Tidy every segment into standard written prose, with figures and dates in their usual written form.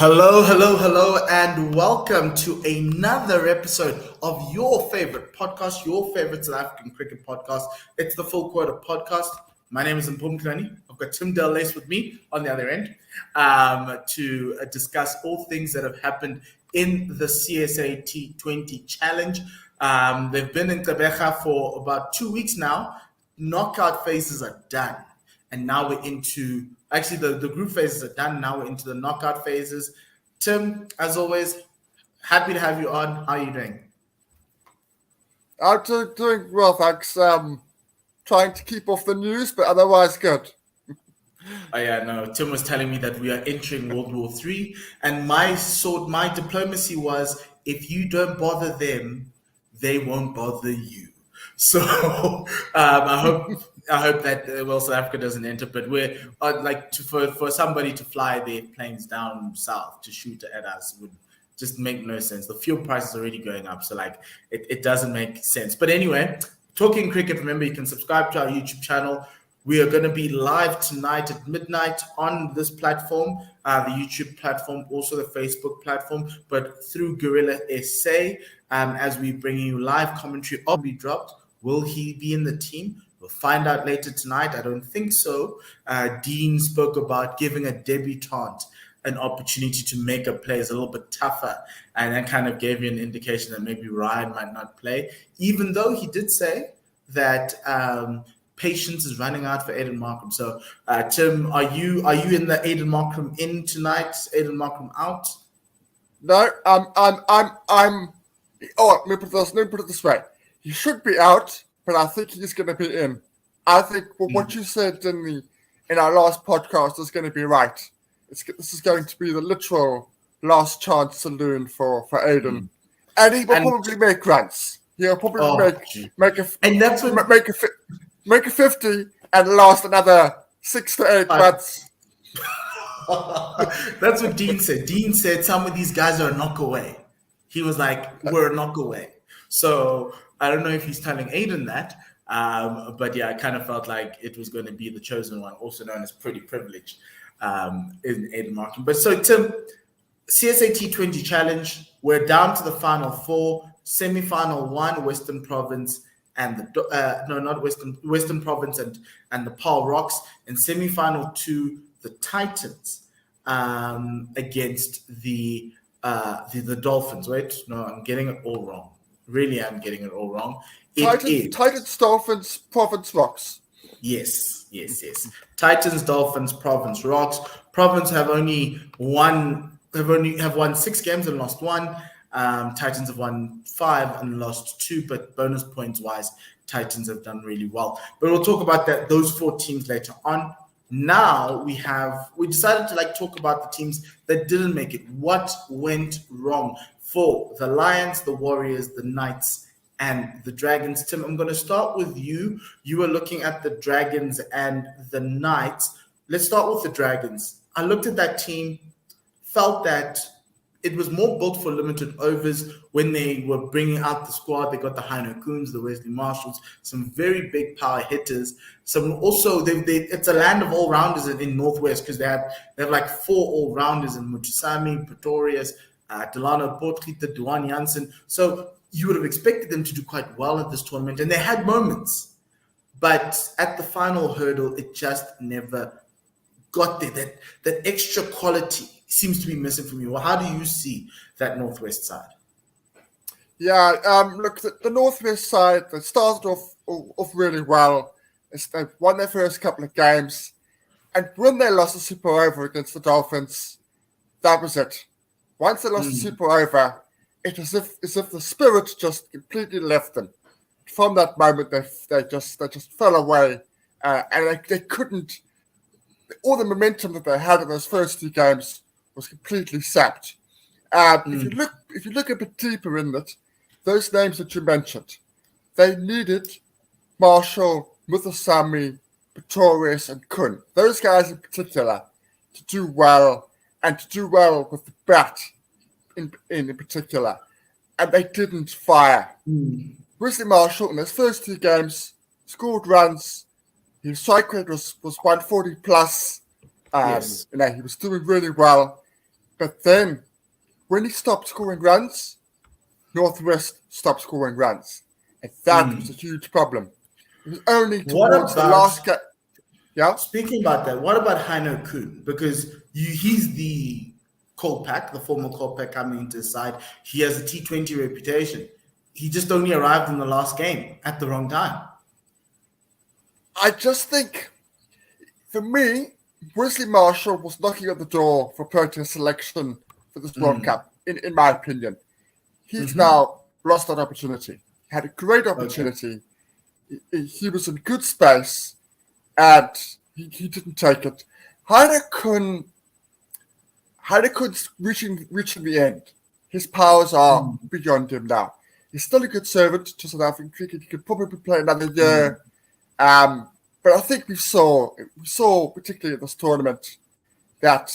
Hello, hello, hello, and welcome to another episode of your favorite podcast, your favorite South African cricket podcast. It's the Full Quota podcast. My name is Mpho and Tim. I've got Tim Delace with me on the other end to discuss all things that have happened in the CSA T20 challenge. They've been in Gqeberha for about 2 weeks now. Knockout phases are done. And now we're into, actually, the group phases are done. Now we're into the knockout phases. Tim, as always, happy to have you on. How are you doing? I'm doing well, thanks. Trying to keep off the news, but otherwise good. Oh yeah, no. Tim was telling me that we are entering World War III, and my diplomacy was, if you don't bother them, they won't bother you. So I hope that South Africa doesn't enter, but we're for somebody to fly their planes down south to shoot at us would just make no sense. The fuel price is already going up, so it doesn't make sense. But anyway, talking cricket, remember you can subscribe to our YouTube channel. We are going to be live tonight at midnight on this platform, the YouTube platform, also the Facebook platform, but through Gorilla SA, as we bring you live commentary. Will be dropped. Will he be in the team? We'll find out later tonight. I don't think so. Dean spoke about giving a debutante an opportunity to make a play is a little bit tougher, and that kind of gave you an indication that maybe Ryan might not play, even though he did say that patience is running out for Aiden Markram. So, Tim, are you in the Aiden Markram in tonight? Aiden Markram out? No, I'm. Oh, let me put it this way. He should be out, but I think he's going to be in. I think what you said in our last podcast is going to be right. This is going to be the literal last chance saloon for Aiden, and he will probably make runs. He'll probably make a 50 and last another 6 to 8 months. That's what Dean said. Dean said some of these guys are a knock away. He was like, we're a knock away. So I don't know if he's telling Aiden that, but yeah, I kind of felt like it was going to be the chosen one, also known as Pretty Privileged, in Aiden Markram. But so, Tim, CSA T20 Challenge, we're down to the final 4, semi-final 1, Western Province and Western Province and the Paarl Rocks, and semi-final 2, the Titans against the Dolphins. Wait, no, I'm getting it all wrong. Really, I'm getting it all wrong. Titans, Dolphins, Province, Rocks. Yes. Titans, Dolphins, Province, Rocks. Province have won 6 games and lost 1. Titans have won 5 and lost 2, but bonus points wise, Titans have done really well. But we'll talk about those 4 teams later on. Now we decided to talk about the teams that didn't make it. What went wrong for the Lions, the Warriors, the Knights, and the Dragons? Tim, I'm going to start with you. You were looking at the Dragons and the Knights. Let's start with the Dragons. I looked at that team, felt that it was more built for limited overs when they were bringing out the squad. They got the Heino Coons, the Wesley Marshalls, some very big power hitters. Some also, it's a land of all-rounders in Northwest, because they have 4 all-rounders in Muchisami, Pretorius, Delano Potgieter, Duan Janssen. So you would have expected them to do quite well at this tournament, and they had moments. But at the final hurdle, it just never got there. That extra quality seems to be missing from you. Well, how do you see that Northwest side? Yeah, look, the Northwest side, they started off really well. They won their first couple of games, and when they lost the Super Over against the Dolphins, that was it. Once they lost the Super Over, it was as if the spirit just completely left them. From that moment, they just fell away, and they couldn't. All the momentum that they had in those first 2 games was completely sapped. If you look a bit deeper in it, those names that you mentioned, they needed Marshall, Muthusami, Pretorius, and Kun. Those guys in particular to do well, and to do well with the bat in particular. And they didn't fire. Wesley Marshall in his first 2 games scored runs. His strike rate was 140 plus. Yes. He was doing really well. But then, when he stopped scoring runs, Northwest stopped scoring runs. And that was a huge problem. It was only towards the last game. Yeah? Speaking about that, what about Heino Kuhn? Because he's the Kolpak, the former Kolpak coming into the side. He has a T20 reputation. He just only arrived in the last game at the wrong time. I just think, for me, Wesley Marshall was knocking at the door for Proteas selection for this World Cup, in my opinion. He's now lost that opportunity. He had a great opportunity. Okay. He was in good space, and he didn't take it. Heinekun's reaching the end. His powers are beyond him now. He's still a good servant to South African cricket. He could probably play another year. But I think we saw particularly in this tournament that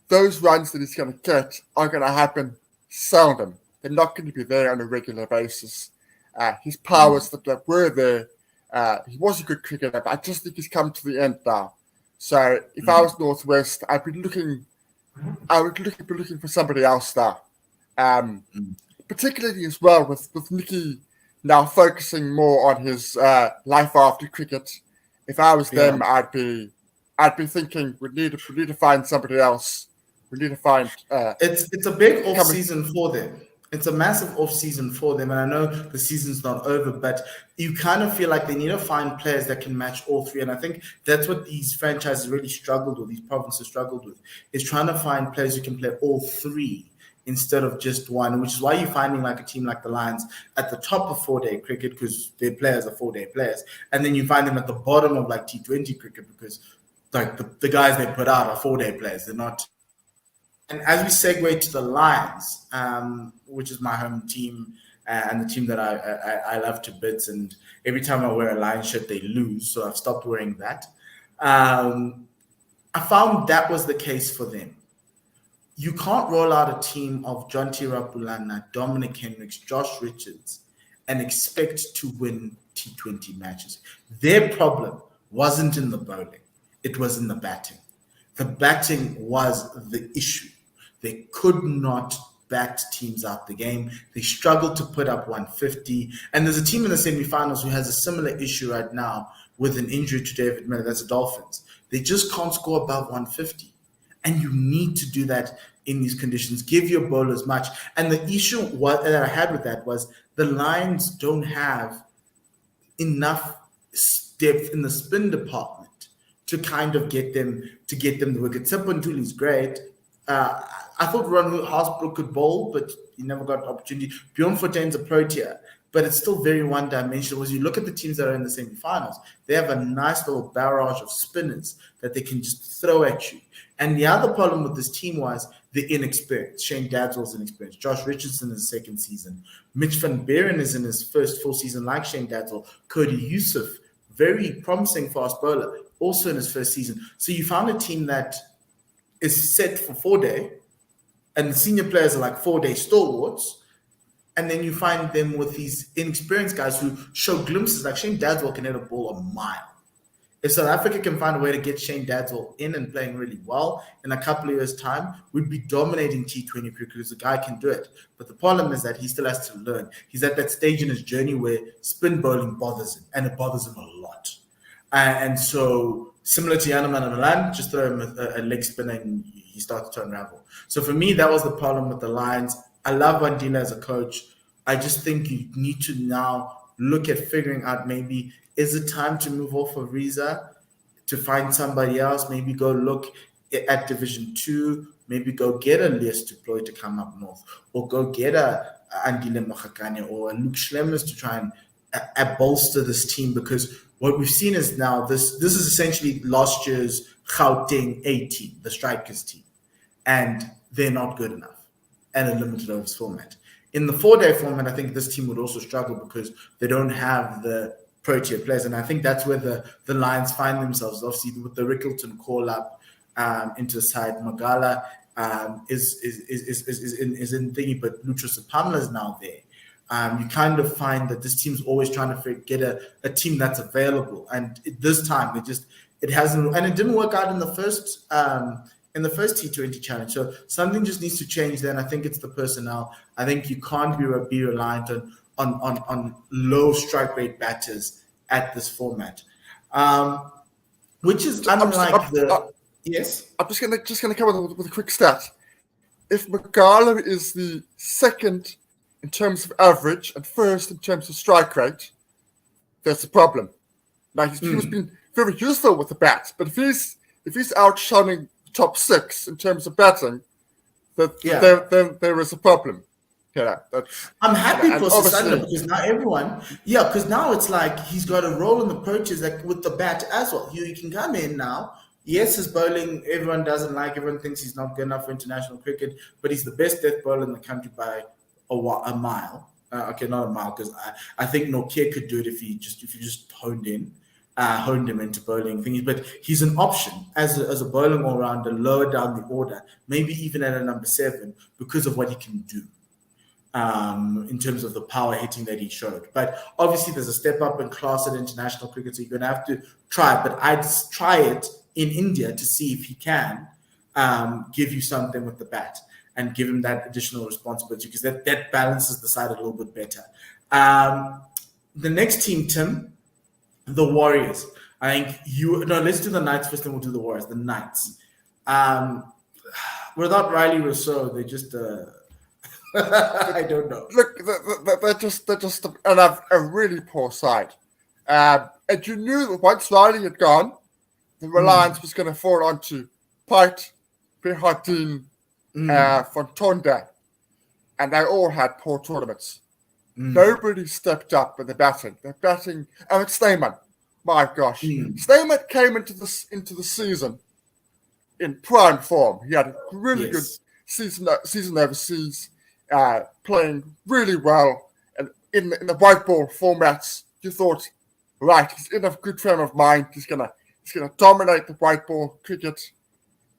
those runs that he's going to get are going to happen seldom. They're not going to be there on a regular basis. His powers that were there, he was a good cricketer, but I just think he's come to the end now. So if I was Northwest, I would be looking for somebody else now. Particularly as well with Nicky now focusing more on his life after cricket. If I was them, I'd be thinking we need to find somebody else. We need to find. It's a big off season for them. It's a massive off season for them, and I know the season's not over, but you kind of feel like they need to find players that can match all three. And I think that's what these franchises really struggled with. These provinces struggled with is trying to find players who can play all three instead of just one, which is why you're finding like a team like the Lions at the top of 4-day cricket because their players are 4-day players. And then you find them at the bottom of like T20 cricket because like the guys they put out are 4-day players. They're not. And as we segue to the Lions, which is my home team and the team that I love to bits, and every time I wear a Lions shirt, they lose. So I've stopped wearing that. I found that was the case for them. You can't roll out a team of John T. Rapulana, Dominic Hendricks, Josh Richards, and expect to win T20 matches. Their problem wasn't in the bowling. It was in the batting. The batting was the issue. They could not bat teams out the game. They struggled to put up 150. And there's a team in the semifinals who has a similar issue right now with an injury to David Miller. That's the Dolphins. They just can't score above 150. And you need to do that in these conditions. Give your bowlers much. And the issue that I had with that was the Lions don't have enough depth in the spin department to kind of get them the wicket. Mpho is great. I thought Ron Haasbrook could bowl, but he never got an opportunity. Mpho Fontaine's a Protea, but it's still very one-dimensional. As you look at the teams that are in the semi-finals, they have a nice little barrage of spinners that they can just throw at you. And the other problem with this team was the inexperience. Shane Dadswell's inexperienced. Josh Richardson in his second season. Mitch van Buren is in his first full season like Shane Dadswell. Cody Yusuf, very promising fast bowler, also in his first season. So you found a team that is set for 4-day, and the senior players are like 4-day stalwarts, and then you find them with these inexperienced guys who show glimpses. Like Shane Dadswell can hit a ball a mile. If South Africa can find a way to get Shane Dadswell in and playing really well in a couple of years' time, we'd be dominating T20 cricket because the guy can do it. But the problem is that he still has to learn. He's at that stage in his journey where spin bowling bothers him, and it bothers him a lot. And so, similar to Yanuman Milan, just throw him a leg spinner and he starts to unravel. So for me, that was the problem with the Lions. I love Wandile as a coach. I just think you need to now look at figuring out maybe, is it time to move off of Riza to find somebody else? Maybe go look at Division 2. Maybe go get a Lias Deploy to come up north. Or go get a Andile Mokhakane or a Luke Schlemmers to try and bolster this team. Because what we've seen is now this is essentially last year's Gauteng A team, the Strikers team. And they're not good enough and a limited overs format. In the 4-day format, I think this team would also struggle because they don't have the Protea players. And I think that's where the Lions find themselves, obviously, with the Rickleton call-up into the side. Magala is in thingy, but Lucius Pamela is now there. You kind of find that this team's always trying to get a team that's available. And this time, it hasn't, and it didn't work out in the first in the first T20 challenge. So something just needs to change there, and I think it's the personnel. I think you can't be reliant on low strike rate batters at this format, which is unlike yes. I'm just gonna come with a quick stat. If Magala is the second in terms of average and first in terms of strike rate, there's a problem. Now he's been very useful with the bat, but if he's outshining top 6 in terms of batting, then there is a problem. Yeah, I'm happy for Sasanda because now because now it's like he's got a role in the approaches like with the bat as well. He can come in now. Yes, his bowling, everyone doesn't like. Everyone thinks he's not good enough for international cricket, but he's the best death bowler in the country by a mile. Okay, not a mile, because I think Nokia could do it if you just honed him into bowling thingies. But he's an option as a bowling all-rounder, lower down the order, maybe even at a number 7, because of what he can do in terms of the power hitting that he showed. But obviously, there's a step up in class at international cricket, so you're going to have to try. But I'd try it in India to see if he can give you something with the bat and give him that additional responsibility, because that balances the side a little bit better. The next team, Tim, the Warriors. I think let's do the Knights first, and we'll do the Warriors. The Knights. Without Riley Rousseau, they just I don't know. Look, they're just a really poor side. And you knew that once Riley had gone, the reliance was going to fall onto Pite, Behardine, Fontonda, and they all had poor tournaments. Nobody stepped up with the batting. They're batting. Alex Stayman, my gosh, Stayman came into the season in prime form. He had a really good season overseas, playing really well, and in the white ball formats, you thought, right, he's in a good frame of mind. He's gonna dominate the white ball cricket,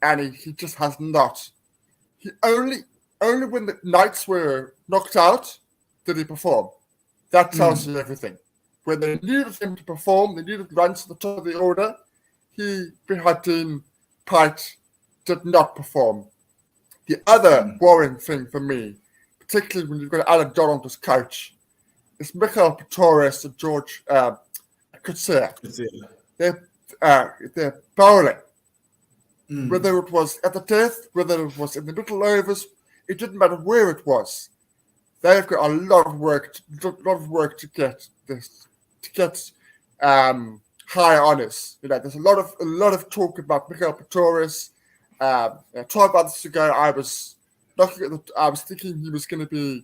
and he just has not. He only when the Knights were knocked out did he perform. That tells you everything. When they needed him to perform, they needed runs to the top of the order. Behardine, Pite did not perform. The other worrying thing for me, particularly when you've got Alan Donald as coach, is Michael Pistorius and George Coetzee. They're bowling. Whether it was at the death, whether it was in the middle overs, it didn't matter where it was. They've got a lot of work to get high honours. There's a lot of talk about Michael Pistorius. 12 months ago, I was thinking he was going to be,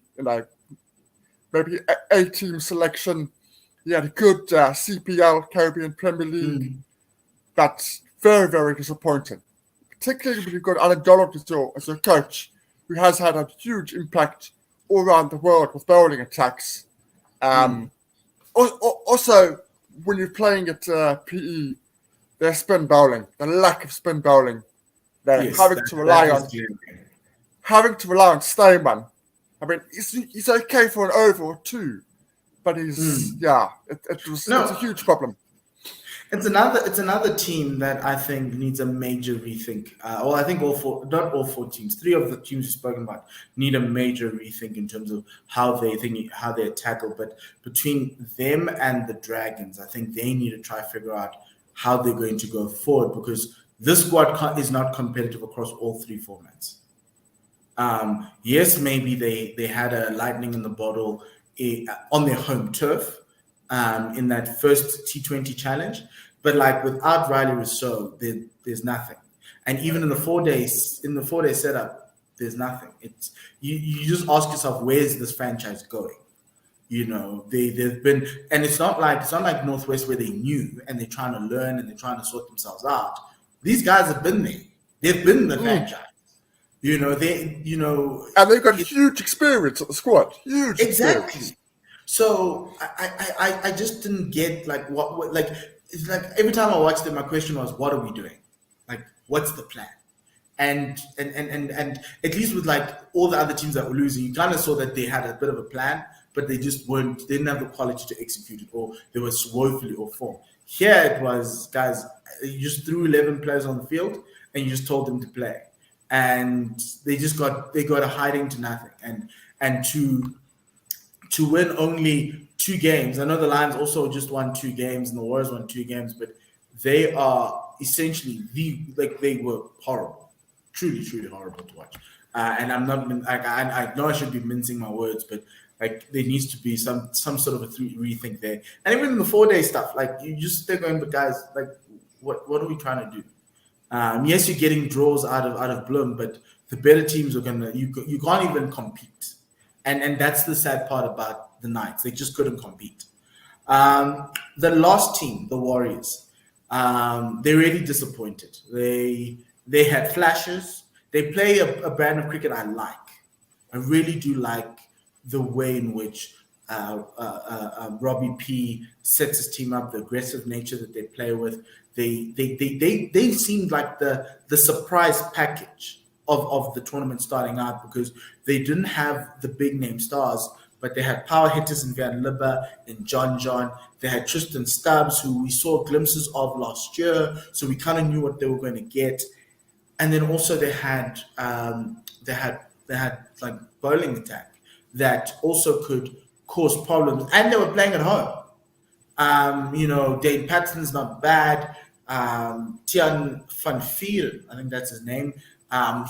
maybe a team selection. He had a good CPL, Caribbean Premier League. That's very, very disappointing. Particularly when you've got Alan Donald as your coach, who has had a huge impact all around the world with bowling attacks. Also, when you're playing at PE, their spin bowling, the lack of spin bowling, they're having to rely on Stayman. I mean, he's okay for an over or two, but he's it's a huge problem. It's another team that I think needs a major rethink. I think not all four teams, 3 of the teams we've spoken about need a major rethink in terms of how they're tackled. But between them and the Dragons, I think they need to try to figure out how they're going to go forward, because this squad is not competitive across all 3 formats. Yes, maybe they had a lightning in the bottle on their home turf in that first T20 challenge, but like without Riley Rousseau, there's nothing. And even in the 4-day setup, there's nothing. It's you just ask yourself, where's this franchise going? They've been, and it's not like Northwest where they knew and they're trying to learn and they're trying to sort themselves out. These guys have been there. They've been in the franchise. And they've got huge experience at the squad. Huge exactly. Experience. So I just didn't get what it's like every time I watched it, my question was, what are we doing? Like, what's the plan? And at least with like all the other teams that were losing, you kind of saw that they had a bit of a plan, but they just didn't have the quality to execute it, or they were woefully off form. Here it was, guys, you just threw 11 players on the field and you just told them to play. And they got a hiding to nothing. And to win only 2 games. I know the Lions also just won 2 games and the Warriors won 2 games, but they are essentially they were horrible, truly, truly horrible to watch. And I'm not I know I should be mincing my words, but like there needs to be some sort of a rethink there. And even in the 4-day stuff, like you just stay going, but guys, like what are we trying to do? Yes, you're getting draws out of Bloom, but the better teams are gonna you can't even compete, and that's the sad part about the Knights. They just couldn't compete. The last team, the Warriors, they really disappointed. They had flashes. They play a brand of cricket I like. I really do like the way in which Robbie P sets his team up, the aggressive nature that they play with. They seemed like the surprise package of the tournament starting out, because they didn't have the big name stars, but they had power hitters in Van Libba and John. They had Tristan Stubbs, who we saw glimpses of last year, so we kind of knew what they were going to get. And then also they had like bowling attack that also could cause problems, and they were playing at home. Dane Patterson's not bad. Tian van Vieren, I think that's his name.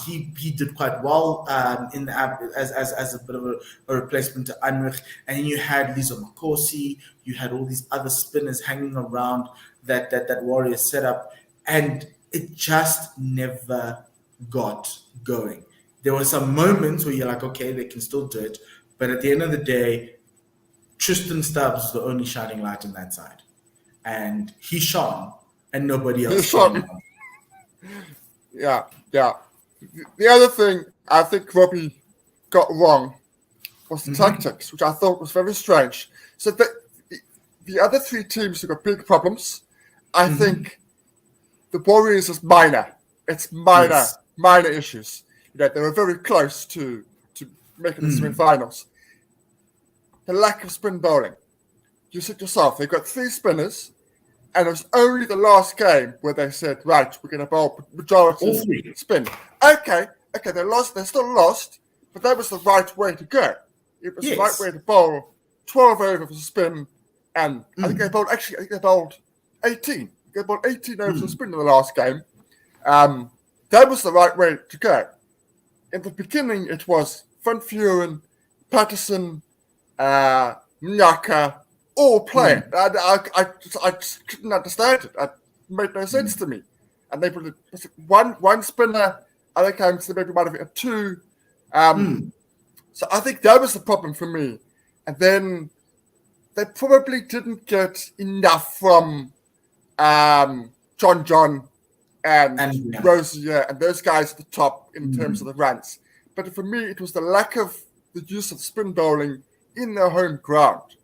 He did quite well in the app as a bit of a replacement to Anrich. And then you had Lizo Makosi, you had all these other spinners hanging around that Warriors set up, and it just never got going. There were some moments where you're like, okay, they can still do it, but at the end of the day, Tristan Stubbs was the only shining light on that side, and he shone, and nobody else shone. Yeah. The other thing I think Robbie got wrong was the tactics, which I thought was very strange. So the other 3 teams who got big problems, I think the Warriors is minor. It's minor issues. They were very close to making the semi-finals. The lack of spin bowling. You said yourself, they got 3 spinners, and it was only the last game where they said, right, we're going to bowl majority spin. Okay, they lost. They still lost, but that was the right way to go. It was the right way to bowl 12 overs of spin, and I think they bowled 18. They bowled 18 overs of spin in the last game. That was the right way to go. In the beginning, it was Van Vuren, Patterson, Mnyaka, all playing. I just couldn't understand it. It made no sense to me. And they put one spinner. Other times they maybe might have had 2. So I think that was the problem for me. And then they probably didn't get enough from John and Rosier and those guys at the top in terms of the runs. But for me, it was the lack of the use of spin bowling in their home ground,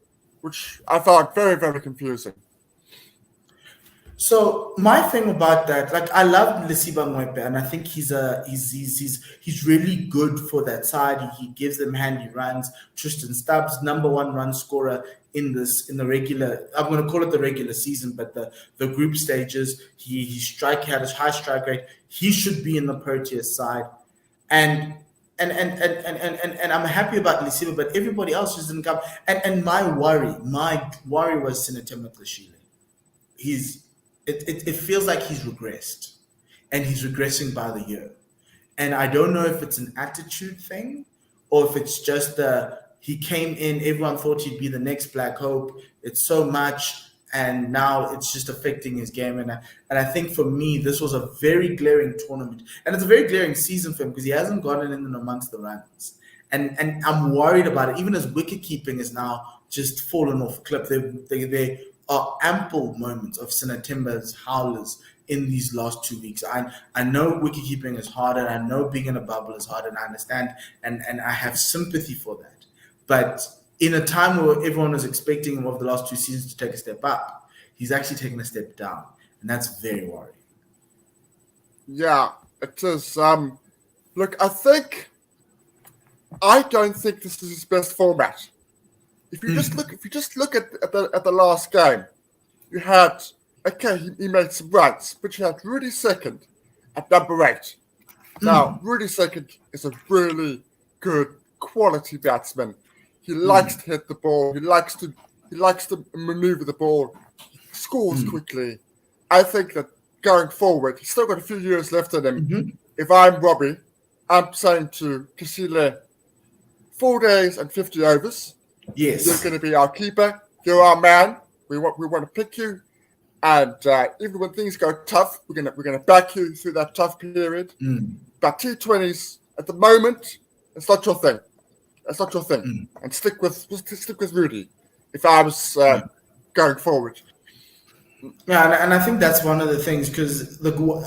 which I found very, very confusing. So my thing about that, like I love Lesiba Mwepe, and I think he's really good for that side. He gives them handy runs. Tristan Stubbs, number 1 run scorer in the regular, I'm going to call it the regular season, but the group stages, he had a high strike rate. He should be in the Proteas side, and I'm happy about Lesiba, but everybody else just didn't come. And my worry was Sinatema Klashile. It feels like he's regressed, and he's regressing by the year. And I don't know if it's an attitude thing or if it's just he came in, everyone thought he'd be the next Black Hope. It's so much, and now it's just affecting his game. And I think for me, this was a very glaring tournament, and it's a very glaring season for him because he hasn't gotten in amongst the runs. And I'm worried about it. Even as wicket keeping is now just fallen off a cliff. There are ample moments of Sinatimba's howlers in these last 2 weeks. I know wicketkeeping is harder. I know being in a bubble is hard, and I understand, and I have sympathy for that. But in a time where everyone was expecting him over the last 2 seasons to take a step up, he's actually taken a step down, and that's very worrying. Yeah, it is. Look, I don't think this is his best format. if you just look at the last game, you had he made some runs, but you had Rudy second at number 8. Now Rudy second is a really good quality batsman. He likes to hit the ball. He likes to maneuver the ball. He scores quickly. I think that going forward, he's still got a few years left in him. If I'm Robbie, I'm saying to Kasile, 4 days and 50 overs. Yes. You're going to be our keeper. You're our man. We want to pick you. And even when things go tough, we're gonna back you through that tough period. But T20s at the moment, it's not your thing. That's not your thing. And stick with Rudy. If I was going forward. Yeah, and I think that's one of the things, because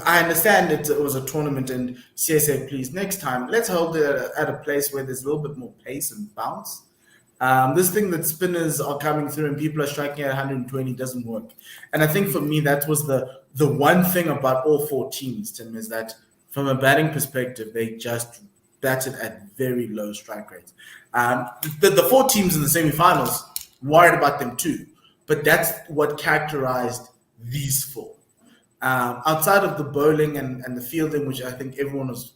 I understand it was a tournament and CSA, please, next time, let's hold it at a place where there's a little bit more pace and bounce. This thing that spinners are coming through and people are striking at 120 doesn't work. And I think for me, that was the one thing about all 4 teams, Tim, is that from a batting perspective, they just batted at very low strike rates. The 4 teams in the semifinals, worried about them too. But that's what characterized these 4. Outside of the bowling and the fielding, which I think everyone was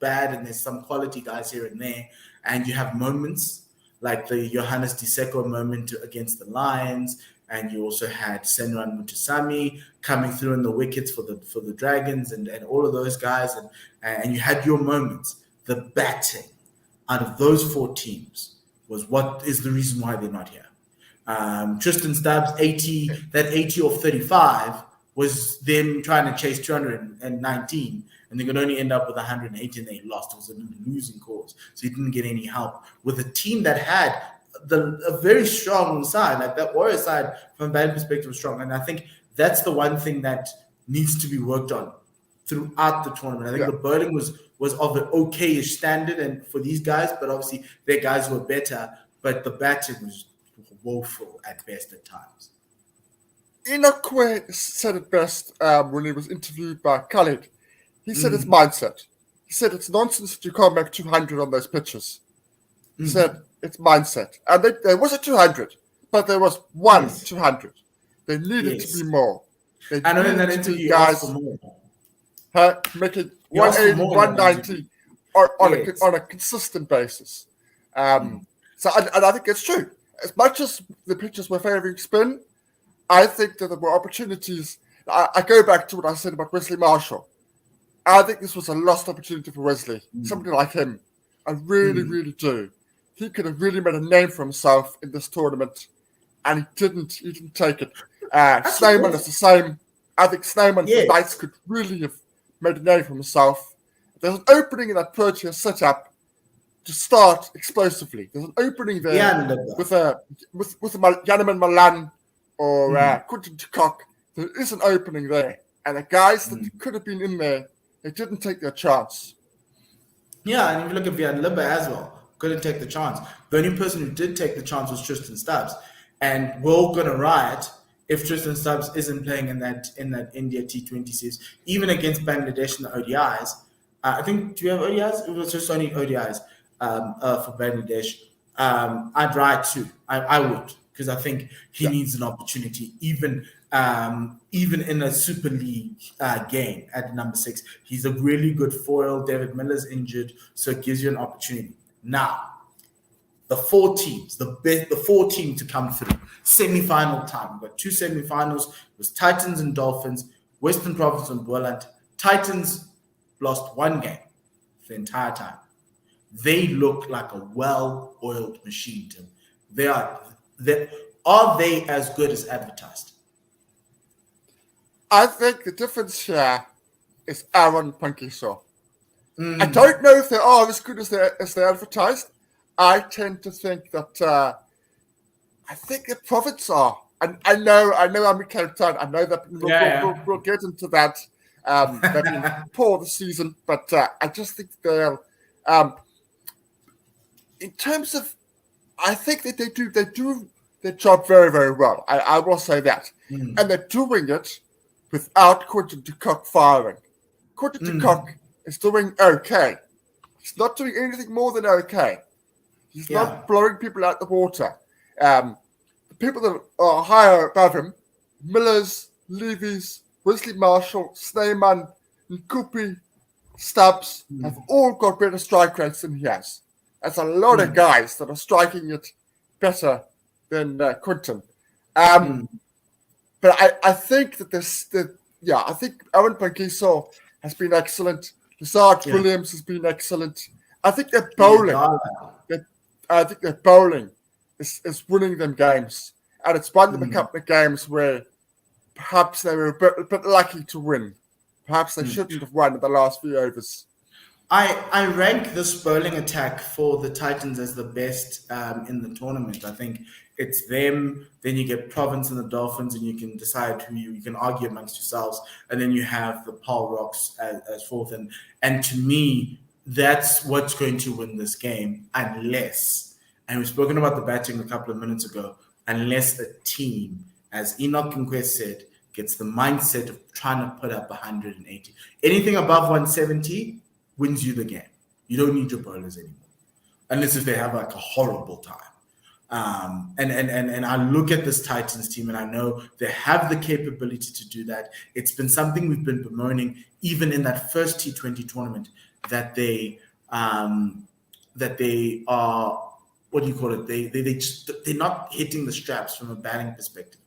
bad, and there's some quality guys here and there, and you have moments like the Johannes Diseko moment against the Lions, and you also had Senran Mutusami coming through in the wickets for the Dragons, and all of those guys, and you had your moments. The batting out of those 4 teams was what is the reason why they're not here. Tristan Stubbs 80 off 35 was them trying to chase 219, and they could only end up with 180, and they lost. It was a losing cause, so he didn't get any help with a team that had a very strong side. Like that Warrior side, from a batting perspective, was strong, and I think that's the one thing that needs to be worked on throughout the tournament. I think the bowling was of an okay-ish standard, and for these guys, but obviously their guys were better, but the batting was woeful at best at times. Enoch said it best when he was interviewed by Khalid. He said it's mindset. He said it's nonsense that you can't make 200 on those pitches. He said it's mindset. And there was a 200, but there was one 200. They needed to be more. I know in that interview, guys making 180, 190 on a consistent basis. So I think it's true. As much as the pitches were favouring spin, I think that there were opportunities. I go back to what I said about Wesley Marshall. I think this was a lost opportunity for Wesley. Somebody like him. I really, really do. He could have really made a name for himself in this tournament, and he didn't take it. Snowman is the same. I think Snowman the Knights could really have made a name for himself. There's an opening in that Proteas setup to start explosively. There's an opening there with Janneman Malan or Quentin de Kock. There is an opening there. And the guys that could have been in there, they didn't take their chance. Yeah, and if you look at Vian Libba as well, couldn't take the chance. The only person who did take the chance was Tristan Stubbs. And we're all going to riot if Tristan Stubbs isn't playing in that India T20 series, even against Bangladesh in the ODIs. I think, do you have ODIs? It was just only ODIs for Bangladesh. I'd riot too. I would, because I think he needs an opportunity, even in a Super League game at number 6. He's a really good foil. David Miller's injured, so it gives you an opportunity. Now, the 4 teams, the 4 teams to come through. Semi-final time. We've got 2 semi-finals. It was Titans and Dolphins, Western Province and Boland. Titans lost 1 game the entire time. They look like a well-oiled machine, Tim. Are they as good as advertised? I think the difference here is Aaron Pankiso. I don't know if they are as good as they advertised. I tend to think that I think the Prophets are. I know I'm in Cape Town. I know that we'll get into that. They've been poor this season, but I just think they'll. In terms of, I think that they do their job very, very well. I will say that, and they're doing it without Quentin de Kock firing. Quentin de Kock is doing okay. He's not doing anything more than okay. He's not blowing people out the water. The people that are higher above him, Millers, Levy's, Wesley Marshall, Snyman, Nkupi, Stubbs, have all got better strike rates than he has. There's a lot of guys that are striking it better than Quinton. But I think that I think Owen Pangiso has been excellent. Lazard Williams has been excellent. I think their bowling, is winning them games, and it's won them a couple of games where perhaps they were a bit lucky to win. Perhaps they shouldn't have won in the last few overs. I rank this bowling attack for the Titans as the best in the tournament. I think it's them, then you get Province and the Dolphins, and you can decide who you can argue amongst yourselves, and then you have the Paul Rocks as fourth. And to me, that's what's going to win this game, unless, and we've spoken about the batting a couple of minutes ago, unless a team, as Enoch Nkwe said, gets the mindset of trying to put up 180. Anything above 170 wins you the game. You don't need your bowlers anymore, unless if they have like a horrible time. And I look at this Titans team, and I know they have the capability to do that. It's been something we've been bemoaning even in that first T20 tournament, that they are, what do you call it? They're not hitting the straps from a batting perspective.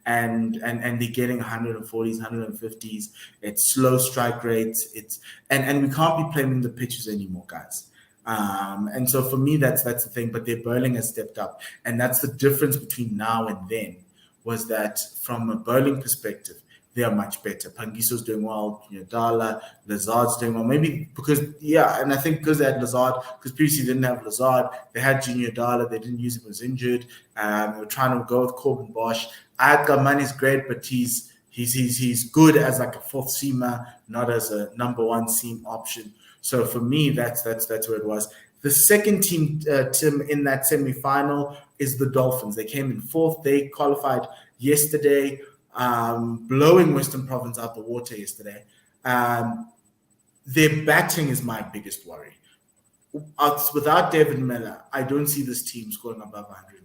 And they're getting 140s, 150s. It's slow strike rates. And we can't be playing the pitches anymore, guys. And so for me, that's the thing. But their bowling has stepped up, and that's the difference between now and then. Was that from a bowling perspective, they are much better. Pangiso's doing well. Dala, Lazard's doing well. Maybe because and I think because they had Lazard, because previously they didn't have Lazard, they had Junior Dala. They didn't use him, was injured. They were trying to go with Corbin Bosch. Adgaman is great, but he's good as like a fourth seamer, not as a number one seam option. So for me, that's where it was. The second team, Tim, in that semi-final is the Dolphins. They came in fourth. They qualified yesterday, blowing Western Province out the water yesterday. Their batting is my biggest worry. Without David Miller, I don't see this team scoring above 150.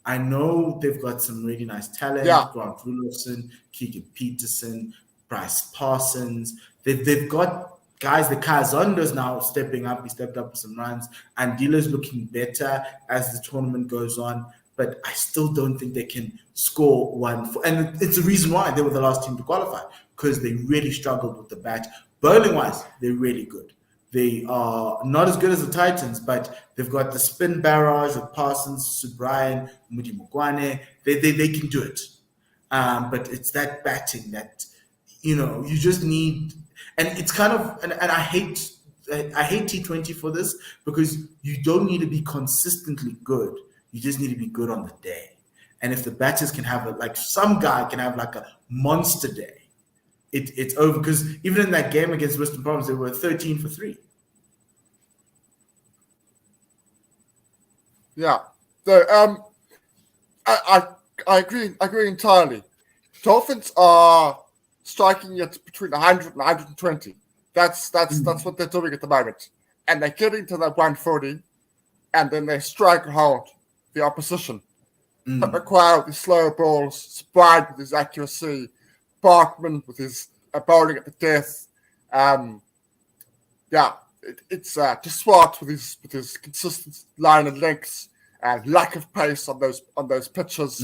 I know they've got some really nice talent. Yeah. Grant Rudolphson, Keegan Peterson, Bryce Parsons. They've got guys. The Kazondo's now stepping up. He stepped up with some runs. And Dila's looking better as the tournament goes on. But I still don't think they can score one. And it's the reason why they were the last team to qualify, because they really struggled with the bat. Bowling-wise, they're really good. They are not as good as the Titans, but they've got the spin barrage of Parsons, Subrian, Mudi Mugwane. They can do it. But it's that batting that, you just need. And it's kind of, and I hate T20 for this, because you don't need to be consistently good. You just need to be good on the day. And if the batters can have some guy can have like a monster day, it's over. Because even in that game against Western Province, they were 13 for 3. Yeah. So I agree entirely. Dolphins are striking it between 100 and 120. That's what they're doing at the moment. And they're getting to that 140, and then they strike hold the opposition. But McQuarrie with his slower balls, Spride with his accuracy, Barkman with his bowling at the death. It's Swart with his consistent line and lengths and lack of pace on those pitches.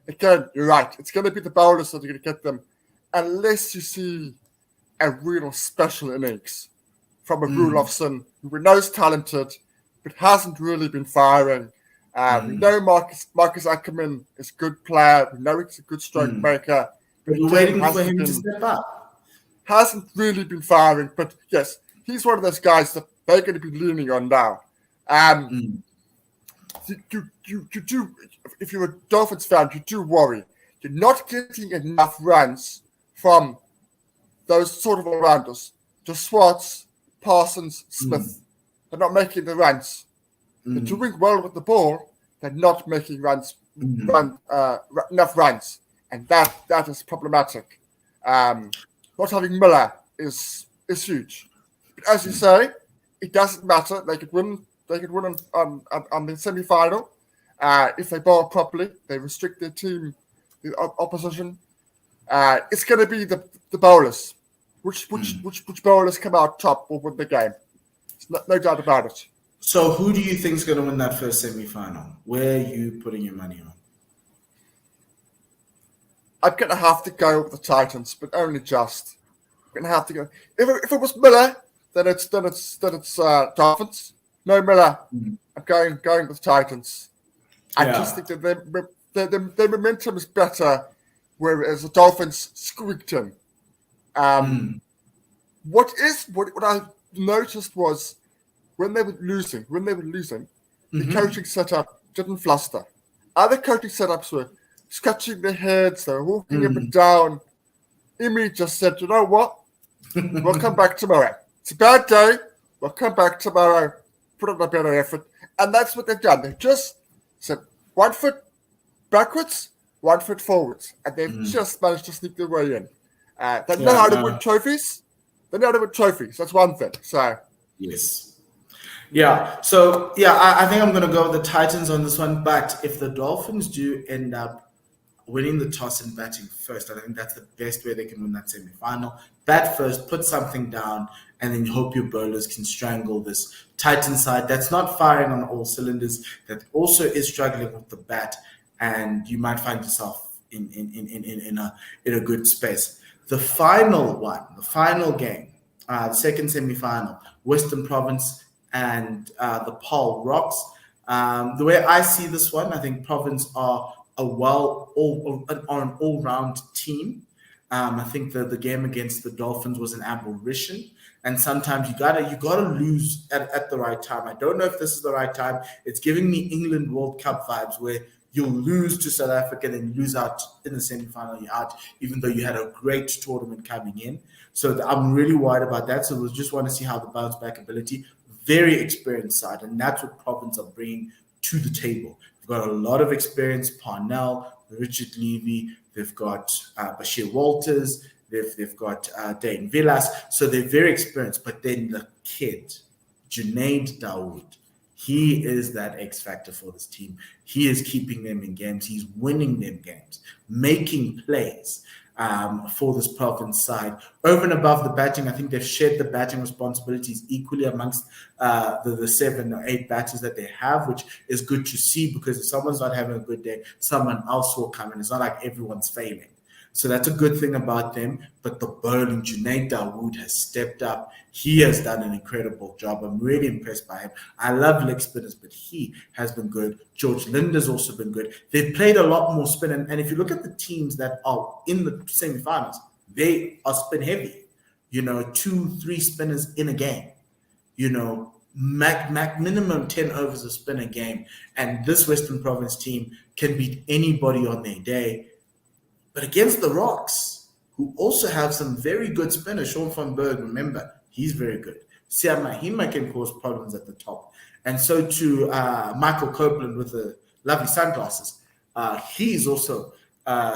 Again, you're right. It's going to be the bowlers that are going to get them, unless you see a real special innings from a Rudolphson, who we know is talented, but hasn't really been firing. We know Marcus Ackerman is a good player. We know he's a good stroke maker. But we're waiting for him to step up. Hasn't really been firing, but yes, he's one of those guys that they're going to be leaning on now. You do, if you're a Dolphins fan, you do worry. You're not getting enough runs from those sort of all-rounders. Just Swartz, Parsons, Smith. They're not making the runs. They're doing well with the ball. They're not making enough runs, and that is problematic. Not having Miller is huge. But as you say, it doesn't matter. They could win. They could win on the semi-final. If they bowl properly, they restrict their team, the opposition. It's going to be the bowlers. Which bowlers come out top will win the game. No doubt about it. So who do you think is going to win that first semi-final? Where are you putting your money on? I'm going to have to go with the Titans, but only just. I'm going to have to go. If it was Miller, then it's Dolphins. No Miller. I'm going with Titans. I just think that their momentum is better, whereas the Dolphins squeaked in. What I noticed was when they were losing, the coaching setup didn't fluster. Other coaching setups were scratching their heads, they were walking up and down. Imi just said, you know what? We'll come back tomorrow. It's a bad day. We'll come back tomorrow, put in a better effort. And that's what they've done. They've just said 1 foot backwards, 1 foot forwards. And they've just managed to sneak their way in. They know how to win trophies. That's one thing. So yes. Yeah. So, I think I'm going to go with the Titans on this one. But if the Dolphins do end up winning the toss and batting first, I think that's the best way they can win that semi-final. Bat first, put something down, and then hope your bowlers can strangle this Titan side that's not firing on all cylinders, that also is struggling with the bat, and you might find yourself in a good space. The final game, the second semi-final, Western Province and the Paarl Rocks. The way I see this one, I think Province are an all-round team. I think the game against the Dolphins was an aberration, and sometimes you gotta lose at the right time. I don't know if this is the right time. It's giving me England World Cup vibes, where you'll lose to South Africa and then lose out in the semi-final. You're out, even though you had a great tournament coming in. So I'm really worried about that. So we just want to see how the bounce back ability. Very experienced side, and that's what Province are bringing to the table. They've got a lot of experience. Parnell, Richard Levy. They've got Bashir Walters. They've got Dane Villas. So they're very experienced. But then the kid, Junaid Dawood, he is that X factor for this team. He is keeping them in games. He's winning them games, making plays for this Province side. Over and above the batting, I think they've shared the batting responsibilities equally amongst the 7 or 8 batters that they have, which is good to see, because if someone's not having a good day, someone else will come in. It's not like everyone's failing. So that's a good thing about them. But the bowling, Junaid Dawood has stepped up. He has done an incredible job. I'm really impressed by him. I love leg spinners, but he has been good. George Linder's also been good. They've played a lot more spin. And if you look at the teams that are in the semi-finals, they are spin heavy. 2-3 spinners in a game. Minimum 10 overs of spin a game. And this Western Province team can beat anybody on their day. But against the Rocks, who also have some very good spinners, Sean van Berg, remember, he's very good. Sia Mahima can cause problems at the top. And so too, Michael Copeland with the lovely sunglasses. He's also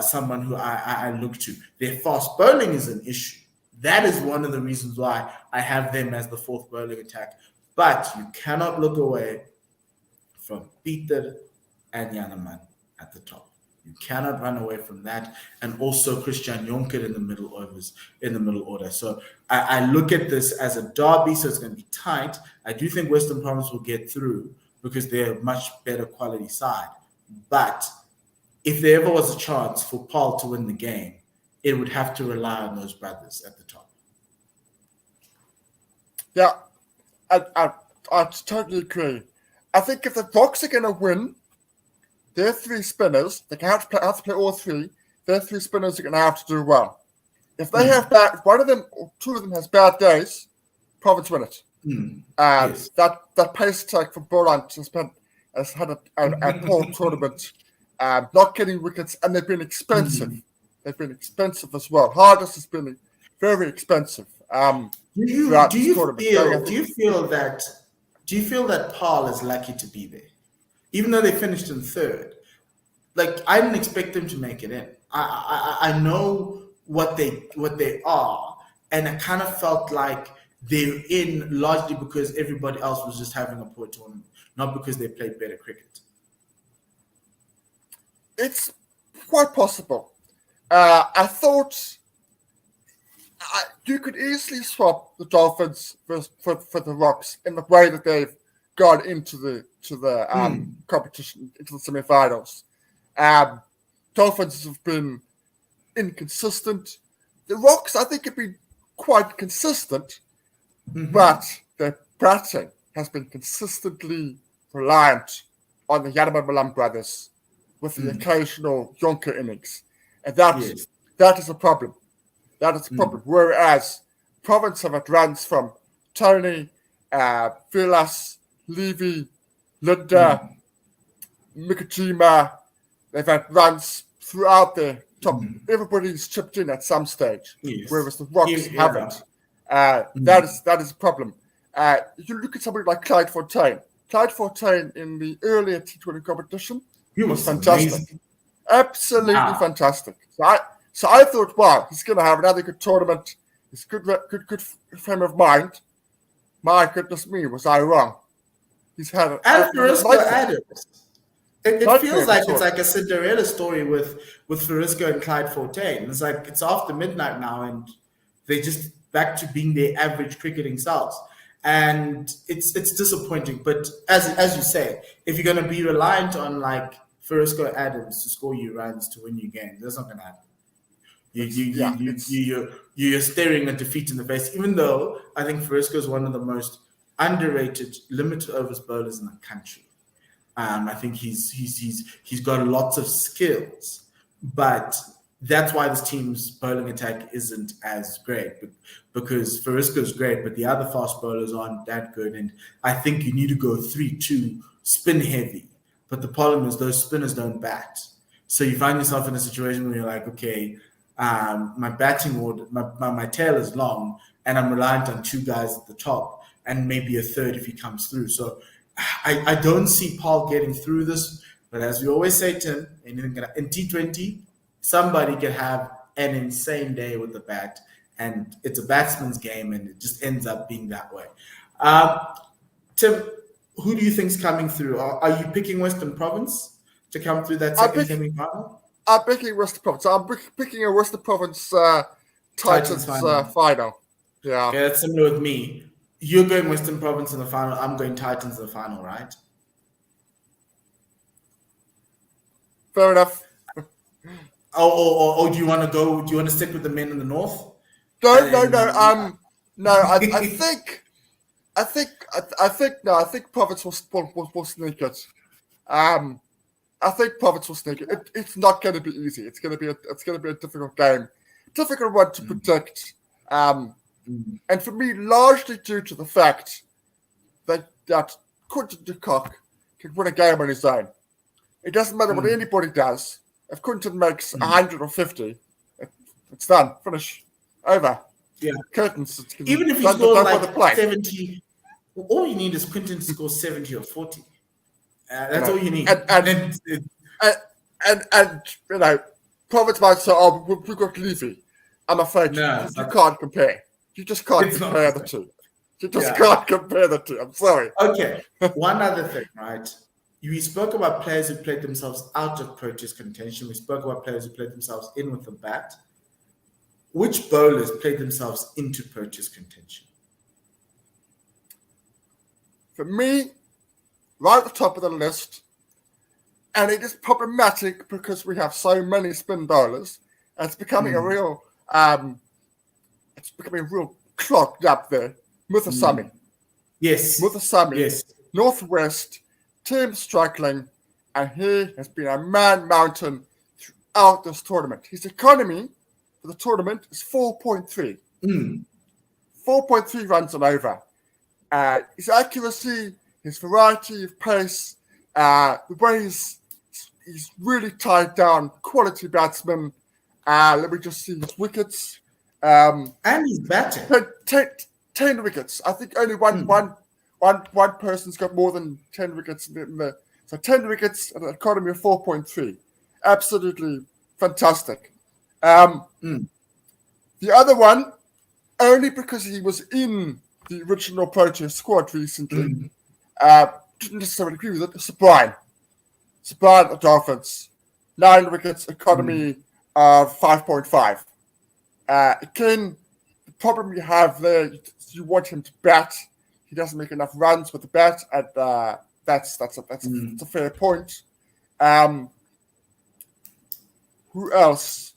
someone who I look to. Their fast bowling is an issue. That is one of the reasons why I have them as the 4th bowling attack. But you cannot look away from Peter and Janneman at the top. You cannot run away from that. And also Christian Jonker in the middle order. So I look at this as a derby, so it's going to be tight. I do think Western Province will get through because they're a much better quality side. But if there ever was a chance for Paarl to win the game, it would have to rely on those brothers at the top. Yeah, I totally agree. I think if the Rocks are going to win, their 3 spinners, they have to play all 3. Their 3 spinners are going to have to do well. If they have one of them or 2 of them has bad days, Province win it. Yes. That pace attack from Boland has had a poor tournament, not getting wickets, and they've been expensive. They've been expensive as well. Hardest has been very expensive. Do you feel that Paarl is lucky to be there? Even though they finished in 3rd, I didn't expect them to make it in. I know what they are, and I kind of felt like they're in largely because everybody else was just having a poor tournament, not because they played better cricket. It's quite possible. I thought you could easily swap the Dolphins for the Rocks in the way that they've gone into the competition, into the semifinals. Dolphins have been inconsistent. The Rocks, I think, have been quite consistent, but their batting has been consistently reliant on the Yanaman Malam brothers with the occasional Yonker innings. And that is a problem. That is a problem. Whereas Province have had runs from Tony, Vilas, Levy, Linda, Mikajima. They've had runs throughout their top. Everybody's chipped in at some stage, whereas the Rocks haven't. That is a problem. You look at somebody like Clyde Fontaine. Clyde Fontaine in the earlier T20 competition was fantastic. Amazing. Absolutely fantastic. So I thought, wow, he's going to have another good tournament. He's good frame of mind. My goodness me, was I wrong? He's had Farisco Adams. It feels like it's like a Cinderella story with Farisco and Clyde Fontaine. It's like it's after midnight now, and they're just back to being their average cricketing selves. And it's disappointing. But as you say, if you're going to be reliant on like Farisco Adams to score you runs to win you games, that's not going to happen. You're staring a defeat in the face. Even though I think Farisco is one of the most underrated limited overs bowlers in the country. I think he's got lots of skills, but that's why this team's bowling attack isn't as great. Because Farisco is great, but the other fast bowlers aren't that good. And I think you need to go 3-2 spin heavy. But the problem is those spinners don't bat. So you find yourself in a situation where you're like, okay, my batting order, my tail is long, and I'm reliant on two guys at the top, and maybe a third if he comes through. So I don't see Paul getting through this. But as we always say, Tim, in T20, somebody can have an insane day with the bat, and it's a batsman's game, and it just ends up being that way. Tim, who do you think's coming through? Are you picking Western Province to come through that second semi-final? I'm picking Western Province. I'm picking a Western Province Titans final. Yeah, that's similar with me. You're going Western Province in the final. I'm going Titans in the final, right? Fair enough. Oh, do you want to go? Do you want to stick with the men in the north? No. I think Province will sneak it. I think Province will sneak it. It's not going to be easy. It's going to be a difficult game, difficult one to predict. And for me, largely due to the fact that Quinton de Kock can win a game on his own. It doesn't matter what anybody does. If Quinton makes 150, it's done. Finish. Over. Yeah. Curtains. Even if he scores like 70, all you need is Quinton to score 70 or 40. That's all you need. And you know, Province might say, oh, we've got Levy. I'm afraid you can't compare. You just can't compare the two. You just can't compare the two. I'm sorry. Okay. One other thing, right? We spoke about players who played themselves out of Proteas contention. We spoke about players who played themselves in with the bat. Which bowlers played themselves into Proteas contention? For me, right at the top of the list, and it is problematic because we have so many spin bowlers, and it's becoming a real clogged up there. Muthusamy. Yes. Muthusamy. Yes. Northwest, Tim struggling, and he has been a man-mountain throughout this tournament. His economy for the tournament is 4.3. 4.3 runs and over. His accuracy, his variety of pace, the way he's really tied down, quality batsman. Let me just see his wickets. And he's batting. 10 wickets. I think only one person's got more than 10 wickets in there. So 10 wickets at an economy of 4.3. Absolutely fantastic. The other one, only because he was in the original Proteas squad recently, didn't necessarily agree with it. Sublime at the Dolphins. 9 wickets, economy 5.5. Again, the problem you have there, you want him to bat. He doesn't make enough runs with the bat, and that's a fair point. Who else?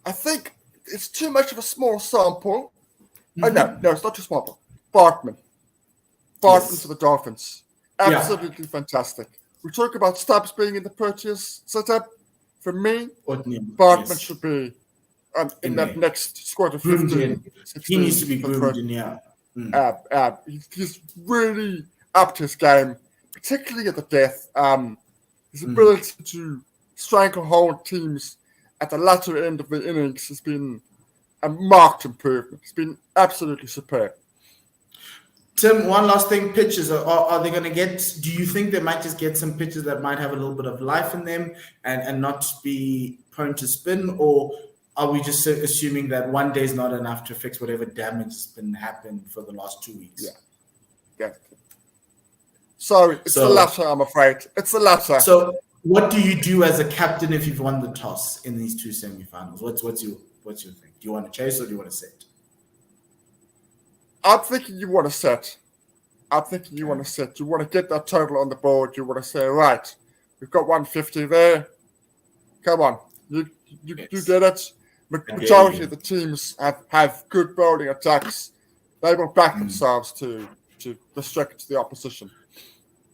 I think it's too much of a small sample. Oh, no, it's not too small. Bartman for the Dolphins. Absolutely fantastic. We talk about Stubbs being in the Proteas setup. For me, Bartman should be in that next squad of 15. He needs to be groomed in, he's really upped his game, particularly at the death. His ability to stranglehold teams at the latter end of the innings has been a marked improvement. It's been absolutely superb. Tim, one last thing, pitches. Are they going to get, do you think they might just get some pitches that might have a little bit of life in them and not be prone to spin? Or are we just assuming that one day is not enough to fix whatever damage has been happened for the last 2 weeks? Yeah. So it's the latter, I'm afraid. It's the latter. So what do you do as a captain if you've won the toss in these two semifinals? What's your thing? Do you want to chase or do you want to set? I'm thinking you want to set. You want to get that total on the board. You want to say, right, we've got 150 there. Come on. You get it. Majority of the teams have good bowling attacks. They will back themselves to restrict the opposition.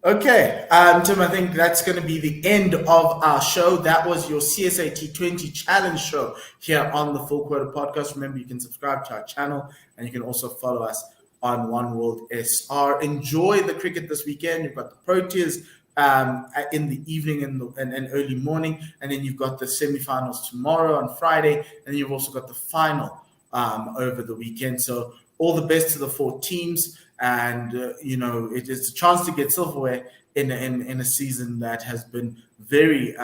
Okay, Tim, I think that's going to be the end of our show. That was your CSA T20 challenge show here on the Full Quota podcast. Remember, you can subscribe to our channel and you can also follow us on One World SR. Enjoy the cricket this weekend. You've got the Proteas in the evening and early morning, and then you've got the semifinals tomorrow on Friday, and then you've also got the final over the weekend. So all the best to the 4 teams. And it is a chance to get silverware in a season that has been very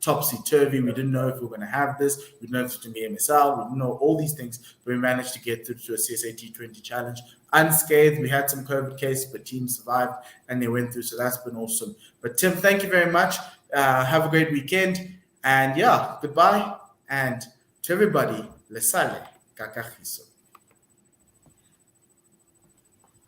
topsy-turvy. We didn't know if we were going to have this. We didn't know if it was going to be MSL. We didn't know all these things, but we managed to get through to a CSA T20 challenge unscathed. We had some COVID cases, but teams survived and they went through, so that's been awesome. But Tim, thank you very much. Have a great weekend, and goodbye. And to everybody, le sale, kakahiso.